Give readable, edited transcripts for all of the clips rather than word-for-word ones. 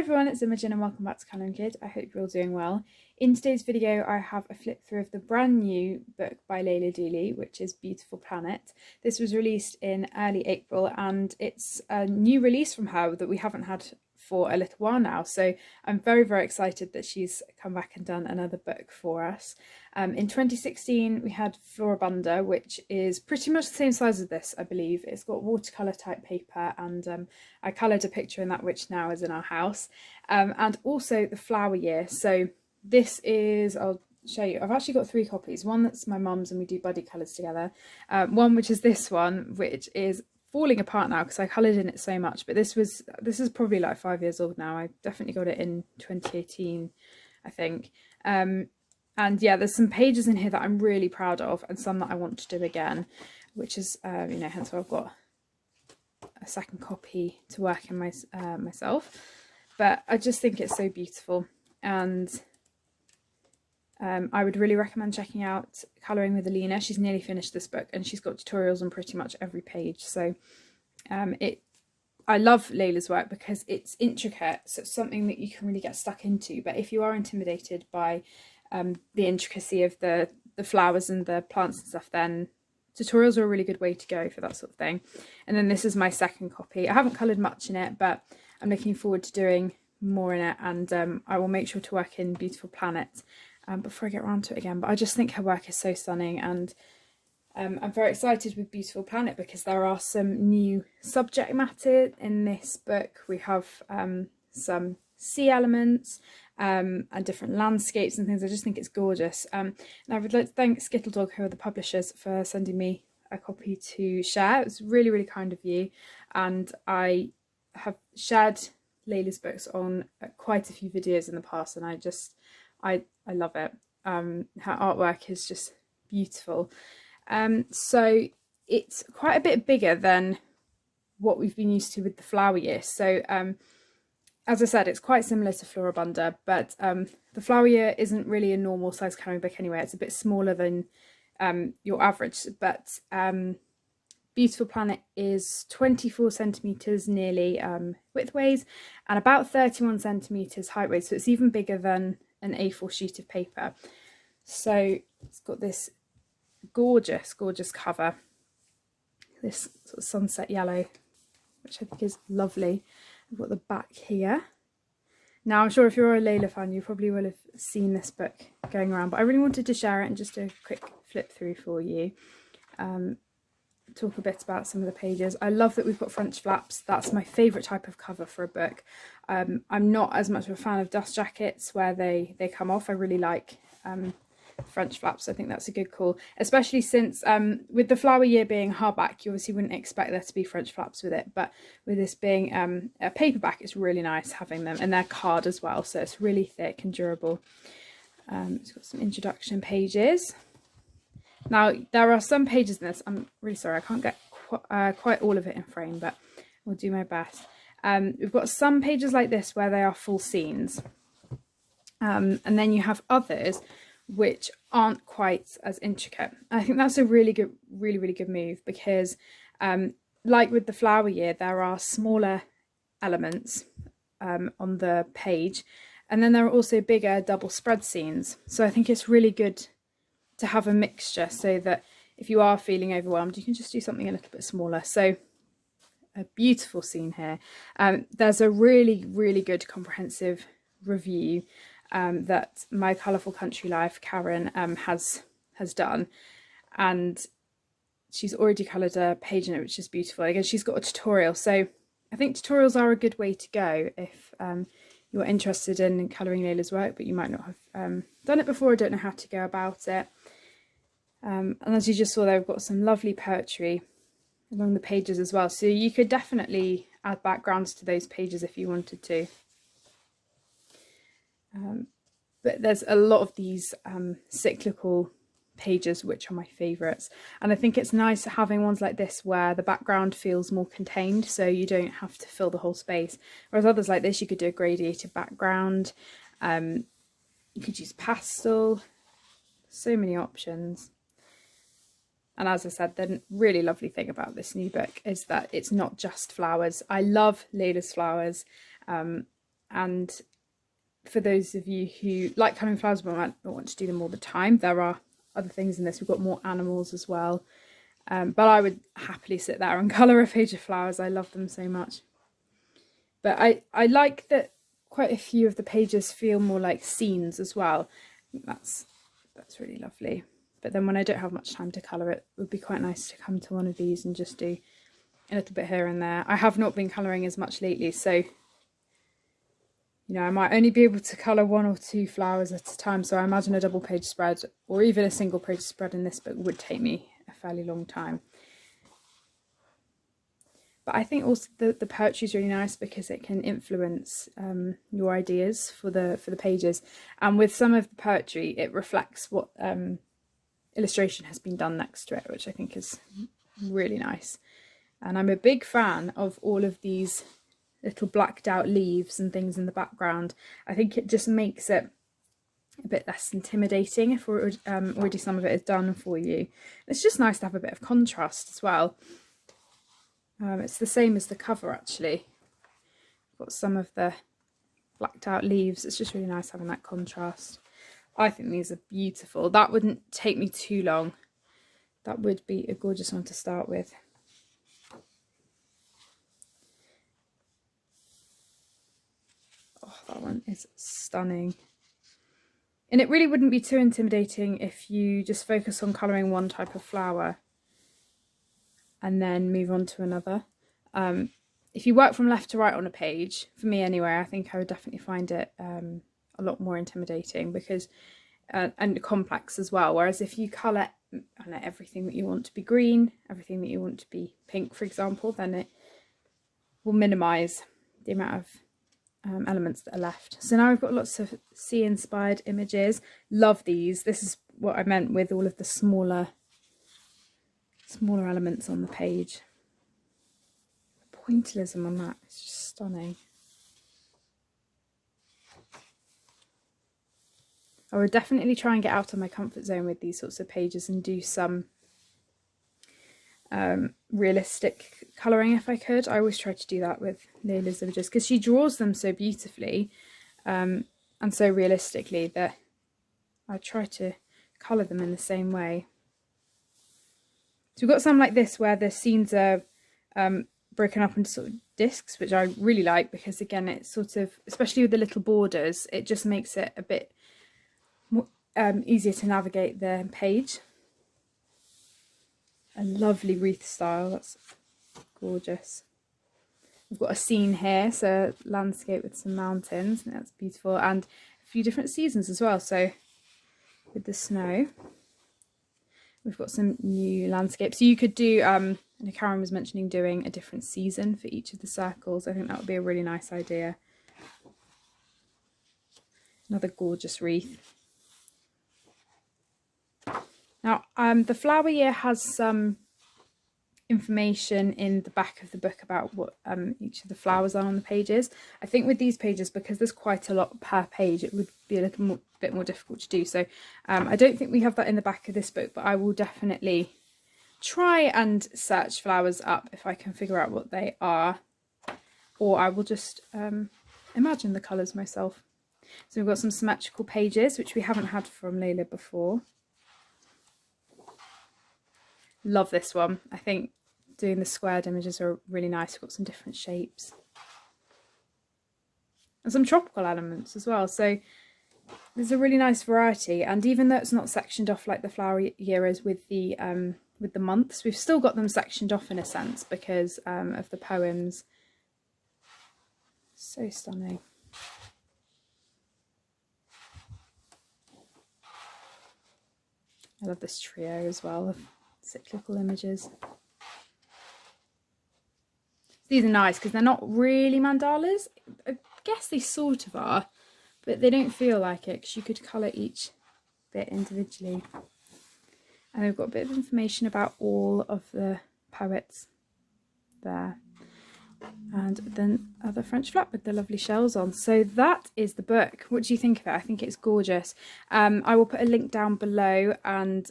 everyone, it's Imogen and welcome back to Colouring Kid. I hope you're all doing well. In today's video I have a flip through of the brand new book by Leila Duly, which is Beautiful Planet. This was released in early April and it's a new release from her that we haven't had for a little while now, so I'm very excited that she's come back and done another book for us. In 2016 we had Floribunda, which is pretty much the same size as this, I believe. It's got watercolour type paper and I coloured a picture in that, which now is in our house, and also the Flower Year. So this is, I'll show you, I've actually got three copies. One that's my mum's and we do buddy colours together, one which is this one, which is falling apart now because I coloured in it so much, but this is probably like 5 years old now. I definitely got it in 2018, I think. And yeah, there's some pages in here that I'm really proud of and some that I want to do again, which is you know, hence why I've got a second copy to work in myself. But I just think it's so beautiful, and I would really recommend checking out Colouring with Alina. She's nearly finished this book and she's got tutorials on pretty much every page. So I love Leila's work because it's intricate, so it's something that you can really get stuck into. But if you are intimidated by the intricacy of the flowers and the plants and stuff, then tutorials are a really good way to go for that sort of thing. And then this is my second copy. I haven't coloured much in it, but I'm looking forward to doing more in it, and I will make sure to work in Beautiful Planet before I get around to it again. But I just think her work is so stunning, and I'm very excited with Beautiful Planet because there are some new subject matter in this book. We have some sea elements and different landscapes and things. I just think it's gorgeous. And I would like to thank Skittledog, who are the publishers, for sending me a copy to share. It was really kind of you, and I have shared Leila's books on quite a few videos in the past, and I love it. Her artwork is just beautiful. So it's quite a bit bigger than what we've been used to with the Flower Year. So as I said, it's quite similar to Floribunda, but the Flower Year isn't really a normal size colouring book anyway. It's a bit smaller than your average, but Beautiful Planet is 24 centimetres nearly widthways and about 31 centimetres heightways, so it's even bigger than an A4 sheet of paper. So it's got this gorgeous cover, this sort of sunset yellow, which I think is lovely. I've got the back here. Now I'm sure if you're a Leila fan you probably will have seen this book going around, but I really wanted to share it and just do a quick flip through for you. Talk a bit about some of the pages. I love that we've got French flaps. That's my favourite type of cover for a book. I'm not as much of a fan of dust jackets where they come off. I really like French flaps. I think that's a good call, especially since with the Flower Year being hardback, you obviously wouldn't expect there to be French flaps with it, but with this being a paperback, it's really nice having them, and they're card as well, so it's really thick and durable. It's got some introduction pages. Now, there are some pages in this, I'm really sorry, I can't get quite all of it in frame, but I'll do my best. We've got some pages like this where they are full scenes. And then you have others which aren't quite as intricate. I think that's a really good move because like with the Flower Year, there are smaller elements on the page, and then there are also bigger double spread scenes. So I think it's really good to have a mixture so that if you are feeling overwhelmed, you can just do something a little bit smaller. So a beautiful scene here. There's a really good comprehensive review that My Colourful Country Life, Karen, has done, and she's already coloured a page in it, which is beautiful. Again, she's got a tutorial, so I think tutorials are a good way to go if you're interested in colouring Leila's work, but you might not have done it before or don't know how to go about it. And as you just saw there, we've got some lovely poetry along the pages as well, so you could definitely add backgrounds to those pages if you wanted to. But there's a lot of these cyclical pages which are my favourites, and I think it's nice having ones like this where the background feels more contained, so you don't have to fill the whole space, whereas others like this you could do a gradiated background, you could use pastel, so many options. And as I said, the really lovely thing about this new book is that it's not just flowers. I love Leila's flowers. And for those of you who like colouring flowers but might not want to do them all the time, there are other things in this. We've got more animals as well. But I would happily sit there and colour a page of flowers. I love them so much. But I like that quite a few of the pages feel more like scenes as well. That's really lovely. But then when I don't have much time to colour, it would be quite nice to come to one of these and just do a little bit here and there. I have not been colouring as much lately, so you know, I might only be able to colour 1 or 2 flowers at a time. So I imagine a double page spread or even a single page spread in this book would take me a fairly long time. But I think also the poetry is really nice because it can influence your ideas for the pages. And with some of the poetry, it reflects what illustration has been done next to it, which I think is really nice. And I'm a big fan of all of these little blacked out leaves and things in the background. I think it just makes it a bit less intimidating if already some of it is done for you. It's just nice to have a bit of contrast as well. It's the same as the cover actually. Got some of the blacked out leaves. It's just really nice having that contrast. I think these are beautiful. That wouldn't take me too long. That would be a gorgeous one to start with. Oh, that one is stunning. And it really wouldn't be too intimidating if you just focus on colouring one type of flower and then move on to another. If you work from left to right on a page, for me anyway, I think I would definitely find it a lot more intimidating because and complex as well. Whereas if you colour everything that you want to be green, everything that you want to be pink, for example, then it will minimise the amount of elements that are left. So now we've got lots of sea inspired images. Love these. This is what I meant with all of the smaller elements on the page. The pointillism on that is just stunning. I would definitely try and get out of my comfort zone with these sorts of pages and do some realistic colouring if I could. I always try to do that with Leila's images because she draws them so beautifully and so realistically that I try to colour them in the same way. So we've got some like this where the scenes are broken up into sort of discs, which I really like because again it's sort of, especially with the little borders, it just makes it a bit more easier to navigate the page. A lovely wreath style, that's gorgeous. We've got a scene here, so landscape with some mountains, and that's beautiful, and a few different seasons as well. So with the snow, we've got some new landscapes. So you could do, and Karen was mentioning doing a different season for each of the circles. I think that would be a really nice idea. Another gorgeous wreath. Now, the flower year has some information in the back of the book about what each of the flowers are on the pages. I think with these pages, because there's quite a lot per page, it would be a little bit more difficult to do. So I don't think we have that in the back of this book, but I will definitely try and search flowers up if I can figure out what they are, or I will just imagine the colours myself. So we've got some symmetrical pages, which we haven't had from Leila before. Love this one. I think doing the squared images are really nice. We've got some different shapes and some tropical elements as well. So there's a really nice variety. And even though it's not sectioned off like the flower year is with the months, we've still got them sectioned off in a sense because of the poems. So stunning. I love this trio as well of cyclical images. These are nice because they're not really mandalas. I guess they sort of are, but they don't feel like it because you could colour each bit individually. And we've got a bit of information about all of the poets there. and then other French flap with the lovely shells on. So that is the book. What do you think of it? I think it's gorgeous. I will put a link down below, and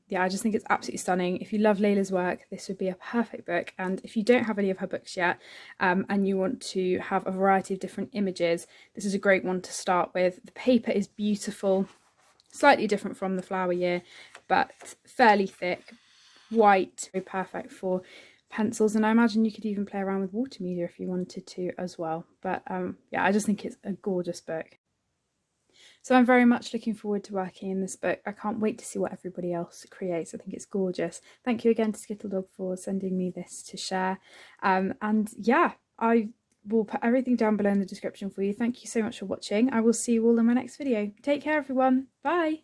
yeah, I just think it's absolutely stunning. If you love Leila's work, this would be a perfect book. And if you don't have any of her books yet, and you want to have a variety of different images, this is a great one to start with. The paper is beautiful, slightly different from the Flower Year, but fairly thick, white, very perfect for pencils, and I imagine you could even play around with water media if you wanted to as well. But yeah, I just think it's a gorgeous book. So I'm very much looking forward to working in this book. I can't wait to see what everybody else creates. I think it's gorgeous. Thank you again to Skittledog for sending me this to share. And yeah, I will put everything down below in the description for you. Thank you so much for watching. I will see you all in my next video. Take care, everyone. Bye.